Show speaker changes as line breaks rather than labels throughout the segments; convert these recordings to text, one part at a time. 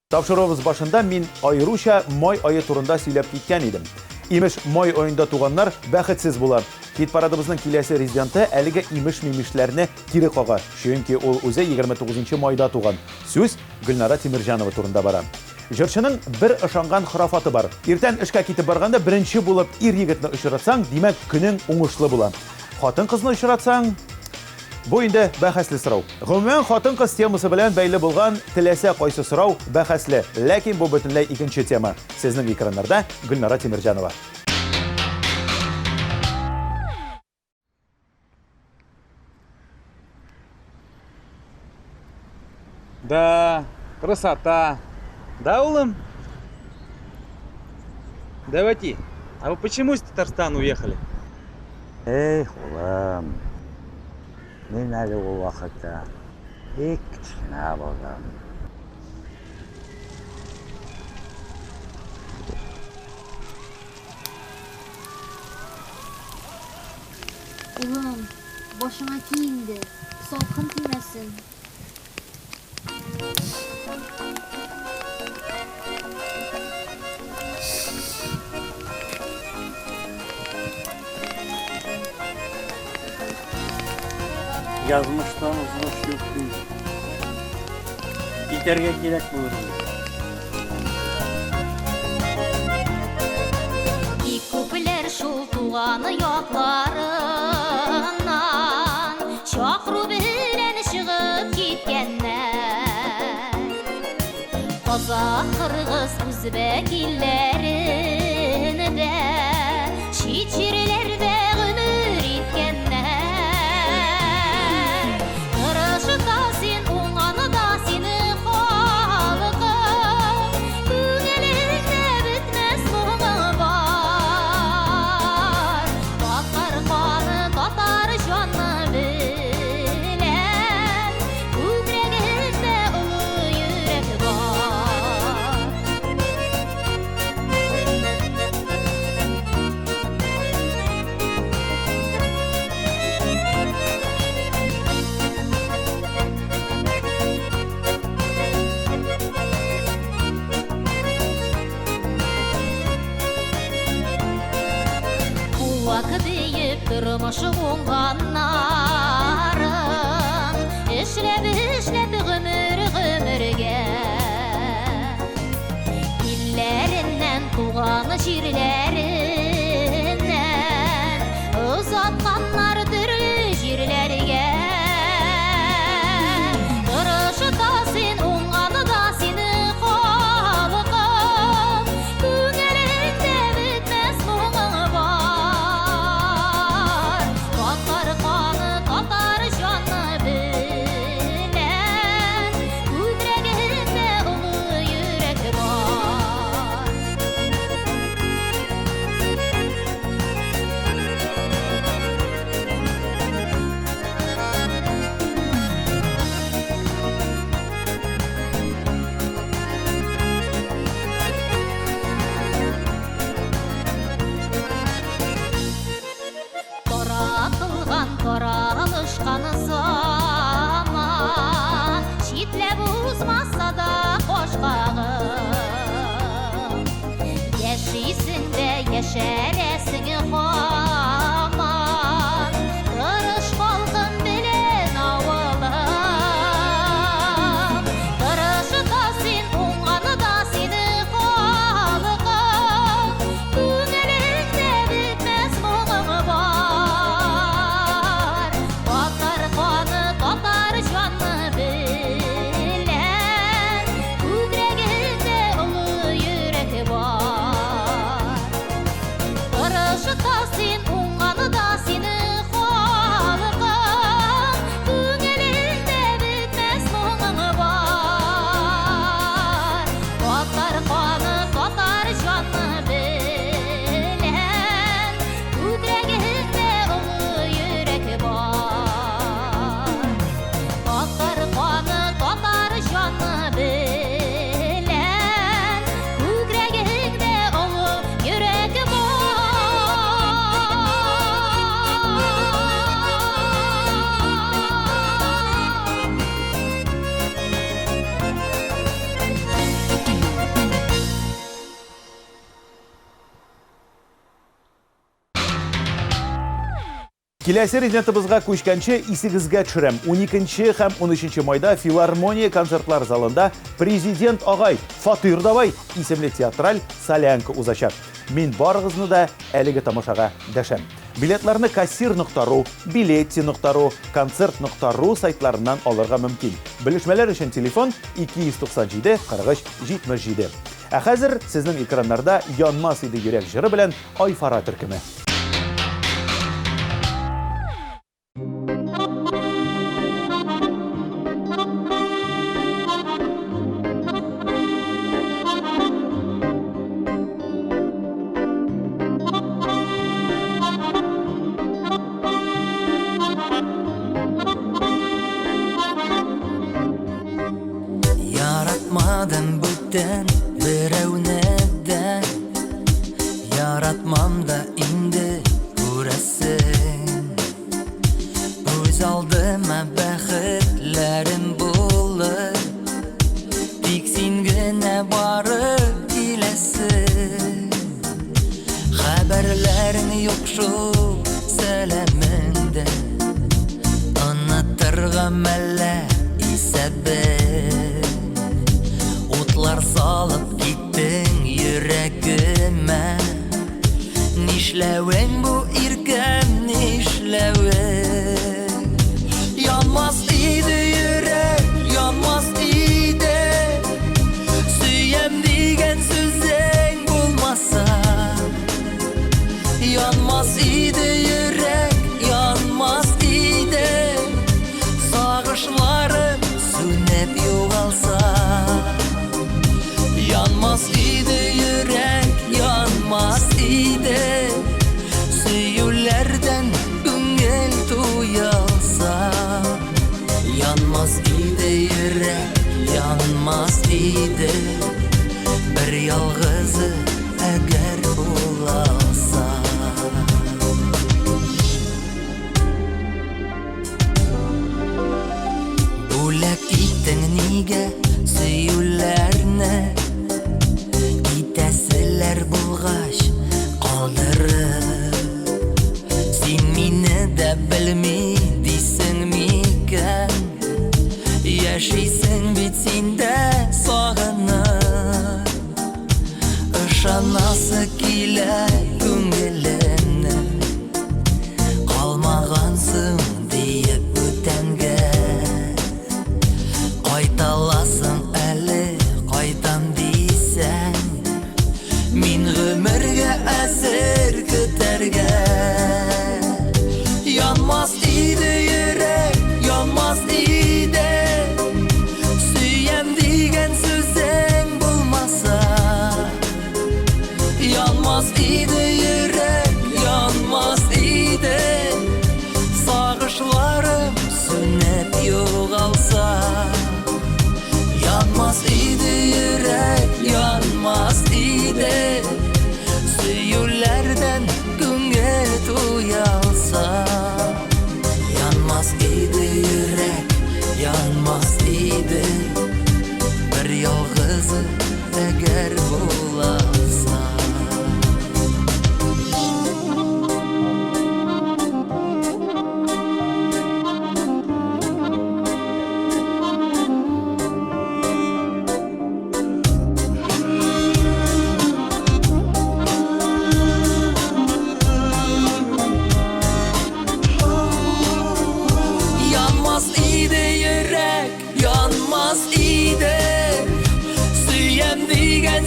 Тапшырыбыз башында мин айрыша май айы турында сөйләп киткән идем. Имеш май айында туганнар бәхетсез була. Хит парадыбызның киләсе резиденты әлеге имеш-мимешләрне кире кага. Чөнки ул үзе 29 майда туган. Сүз Гөлнара Тимирҗанова турында бара. Җырчының бер ышанган храфаты бар. Иртән эшкә китеп барганда беренче булып ир-егетне очратсаң, димәк көнең уңышлы була. Хатын-кызны очратсаң, бу инде бәхәсле сорау. Гомумән хатын-кыз темасы белән бәйле булган теләсә кайсы сорау бәхәсле, ләкин бу бөтенләй икенче тема. Сезнең экраннарда Гөлнара Тимирҗанова.
Да, красота. Да, улым? Давайте. А вы почему из Татарстана уехали?
Эх, улым. Мен әлі ол вақытта кішкене болдым.
Улым, başına kiyindi. Salkın tiymesin.
Yazmıştan uzun yok değil. Giderge gerek bulur.
Köpüler şul tuğanı yoklarından Çakru bilen çıkıp gitkenler Kazak, Kırgız, Üzbek illerinde Şiçirlerde ömür itkenler Kırışı da sen, uğanı da seni halkım Günelinde bitmez muğu var Bakar kanı tatar canı bilen Kübreginde ulu yürek var Kulak deyip durmuşu oğlanların İşlep ömürge İllerinden tuğanı şirlerinden Uzatkanlar türlü şirlerge Durışı da sen, oğlanı da seni halkım Günelinde bitmez muğu var Bakar kanı tatar canı bilen Kübreginde ulu yürek var Торатылған торалышқаны zaman Шитлеп узмаса да қошқағым Яшисің де яшәрәсің хаман Тырыш халқым білен ауылым Тырышы да сен, оңғаны да сені халқым Күңелінде бітмес мұңы бар Батар қаны татар жанны білен Күкрегінде ұлы жүрек бар
Киләсе резидентыбызга күчкәнче исегезгә төшерәм. 12 һәм 13 майда филармония концертлар залында президент агай Фатир давай исемле театраль солянка узачак. Мин барыгызны да әлеге тамашага дәшәм. Билетларны kassir.ru, biletti.ru, kontsert.ru сайтларыннан алырга мөмкин. Белешмәләр өчен телефон 297 43 77. Ә хәзер сезнең экраннарда янмас иде йөрәк җыры белән Айфара төркеме.
Yaratmadım bütten birovni de, yaratmam da indi ko'rasin. O'z oldiman baxtlarim bo'lur, tik sengina borib kelasin. Xabarlaring yo'q shu salamingda, anlattirg'an malla isabet. Otlar salıp gittin yüreğime, nişleven bu irkem nişleven. Yanmaz idi yürek, yanmaz idi, süyem digen sözün bulmasa. Yanmaz idi yürek, yanmaz idi, sağışlarım sünnet yoğalsa. Yanmaz idi yürek, yanmaz idi, süyülerden güngel tuyalsa. Yanmaz idi yürek, yanmaz idi, bir yalgızı eğer bulalsa. Bulak gittin nige süyülerine, Gitəsilər bulğaç qaldırır. Sen məni də bilmədiysən mikən, yaşaysan bit sində sağınır. Işanası kilə güngəlinə, qalmağansın deyib ötəngə. Qaytalasın əli, qaytam deysən, min ömürge esir küterge. Yanmaz idi yürek, yanmaz idi, süyem digen sözün bulmasa. Yanmaz idi yürek, yanmaz idi, sağışlarım sünnet yoğalsa. Yanmaz idi yürek, yanmaz idi, süyülerden güngel tuyalsa. Yanmaz idi yürek, yanmaz idi, bir yalgızı eğer bulalsa.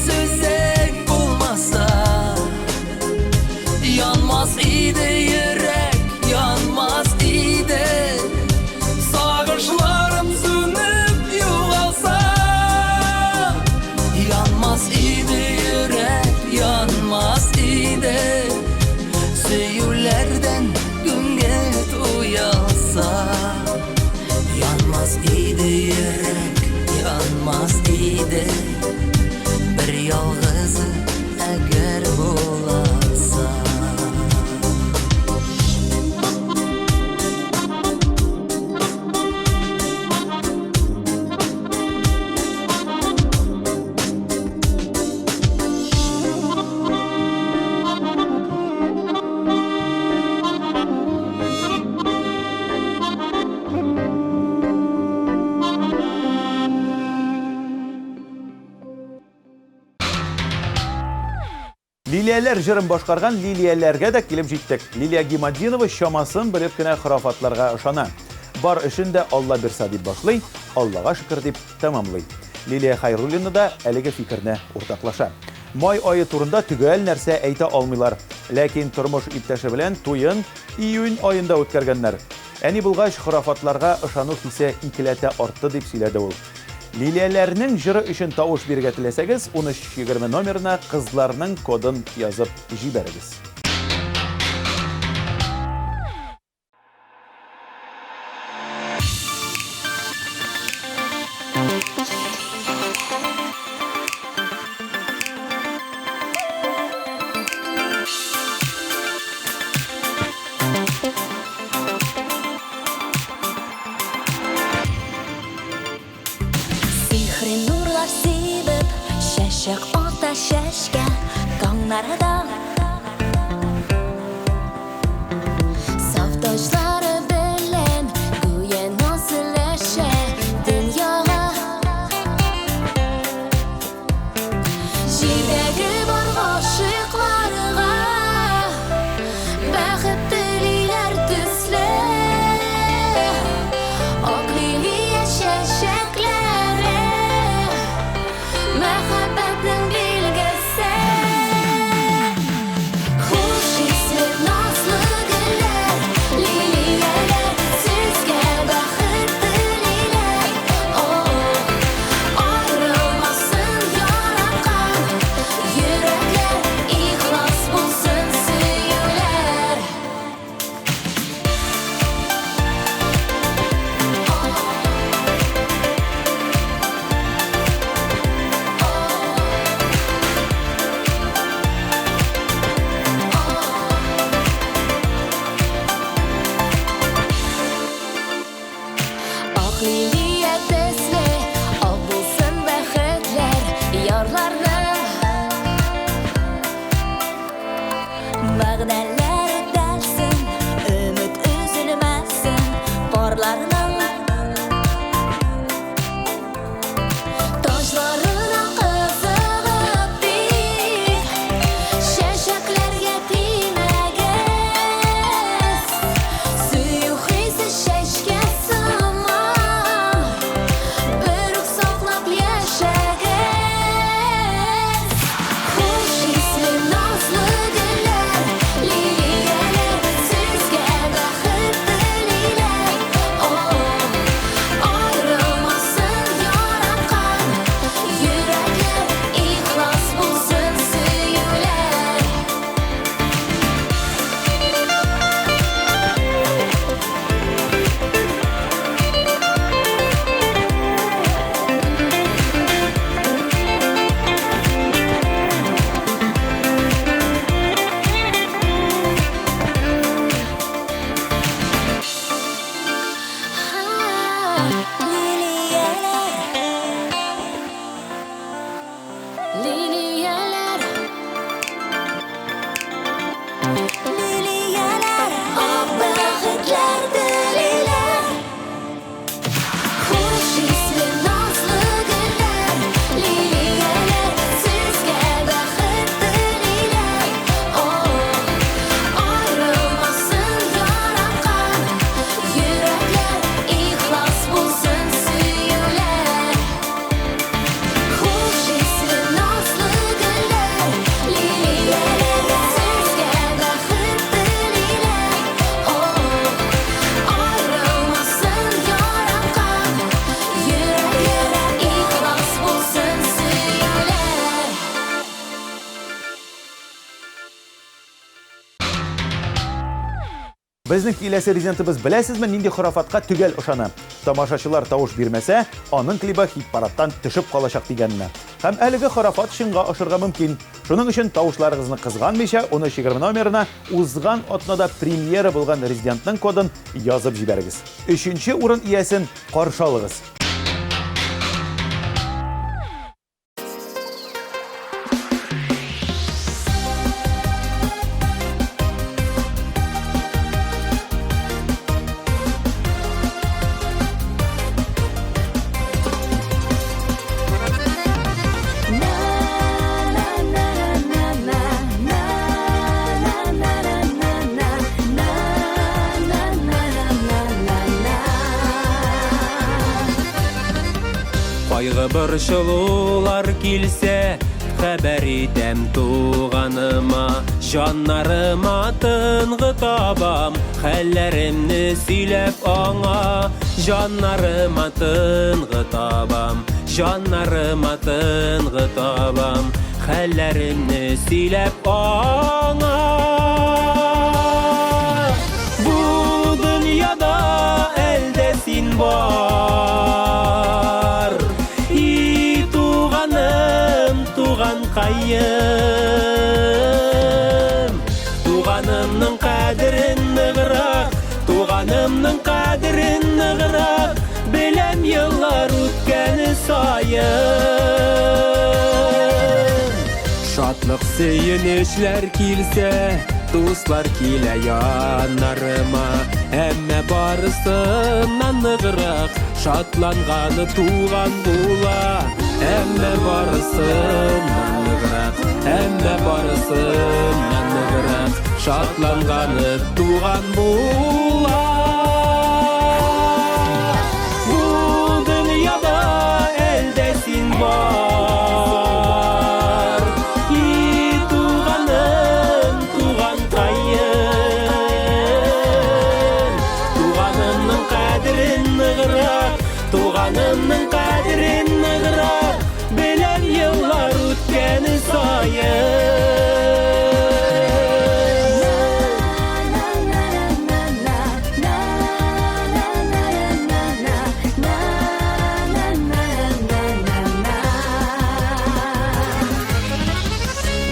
Sözün bulmasa. Yanmaz idi yürek, yanmaz idi, sağışlarım sönüp yoğalsa. Yanmaz idi yürek, yanmaz idi, süyülerden güngel tuyalsa. Yanmaz idi yürek, yanmaz idi, bir yalgızı eğer bulalsa.
Лилияләр җырын башкарган Лилияләргә дә килеп җиттек. Лилия Гимаддинова чамасын белеп кенә хurafatlарга ышана. Бар эшен дә Алла бирса дип башлый, Аллага шөкер дип тәмамлый. Лилия Хайруллина да әлеге фикерне уртаклаша. Май айы турында төгәл нәрсә әйтә алмыйлар. Ләкин тормыш иптәше белән туен июнь айында үткәргәннәр. Әни булгач хurafaтларга ышану хисе икеләтә артты дип сөйләде ул. Лилияләрнең җыры өчен тавыш бирергә теләсәгез, 1320 номерына кызларның кодын язып җибәрегез.
Sihri nurlar sibib, şəşək ata şəşkə qanlarada Saftaşları bilən güyə nasıl əşə dünyağa Jibəri var aşıqlarına Bəxət dililər düzlə Aqliliyə şəşəklərə Məhəbbətnin bilgəsə Xoş hisli nazlı güllər Liliyələr sizgə bəxət dililər Ayrılmasın yaratqan Yürəklər ixlas bulsun söyürlər Aqliliyə dəsli, al bulsun bəxətlər yarlarına Məqdənlər dəlsin, ümid üzülməsin barlarına Taşlarına qızığıb bir şəşəklərə dinəgəz Suyuq hissi şəşkə sığmam Börük saxlab yaşəgəz Xoş hisli nazlı güllər Liliyələr sizgə bəxət dililər Ayrılmasın yaratqan Yürəklər ixlas bulsun söyürlər Liliyələr Liliyələr Ağ bəxətlər dililər Xoş hisli nazlı güllər Liliyələr sizgə bəxət dililər Ayrılmasın yaratqan Yürəklər ixlas bulsun söyürlər Xoş hisli nazlı güllər Liliyələr sizgə bəxət dililər Ayrılmasın yaratqan Yürəklər ixlas bulsun söyürlər
Безнең киләсе резидентыбыз беләсезме нинди хurafatка төгәл ышана. Тамашачылар тавыш бирмәсә, аның клибы хит-парадтан төшеп калачак дигәнне. Һәм әлеге хuraфат чынга ашырга мөмкин. Шуның өчен тавышларыгызны кызганмыйча, 1320 номерына узган атнада премьера булган резидентның кодын язып җибәрегез. 3нче урын иясен каршы алыгыз.
Na na na na na
Кайгы борчылулар килсә, хәбәр итәм туганыма. Җаннарыма тынгы табам, хәлләремне сөйләп аңа. Җаннарыма тынгы табам, җаннарыма тынгы табам, хәлләремне сөйләп аңа. Бу дөньяда әлдә син бар, и туганым, туган кайым. Туганымның кадерен ныграк, туганымның кадерен ныграк, беләм еллар үткәне саен. Шатлык сөенечләр килсә, дуслар килә яннарыма. Әмма барысыннан ныграк, шатланганы туган була. Әмма барысыннан ныграк, әмма барысыннан ныграк, шатланганы туган була. Бу дөньяда әлдә син бар, и туганым, туган кайым. Туганымның кадерен ныграк, туганымның кадерен ныграк, беләм еллар үткәне саен.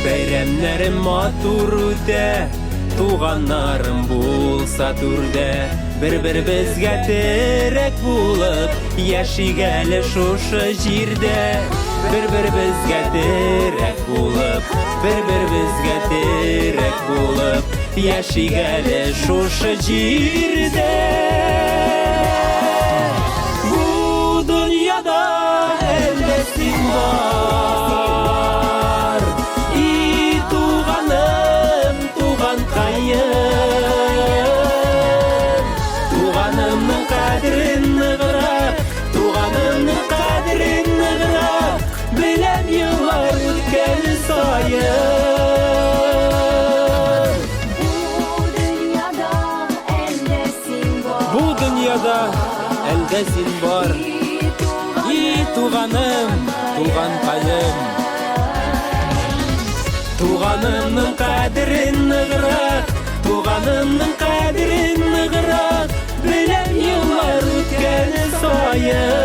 Бәйрәмнәрем матур үтә, туганнарым булса түрдә. Бер-беребезгә терәк булып, яшик әле шушы җирдә. Бер-беребезгә терәк булып, бер-беребезгә терәк булып, яшик әле шушы җирдә. Бу дөньяда әлдә син бар, и туганым, туган кайым. Туганымның кадерен ныграк, туганымның кадерен ныграк, беләм еллар үткәне саен. Бу дөньяда әлдә син бар, и туганым, туган кайым. Туганымның кадерен ныграк, туганымның кадерен ныграк, беләм еллар үткәне саен.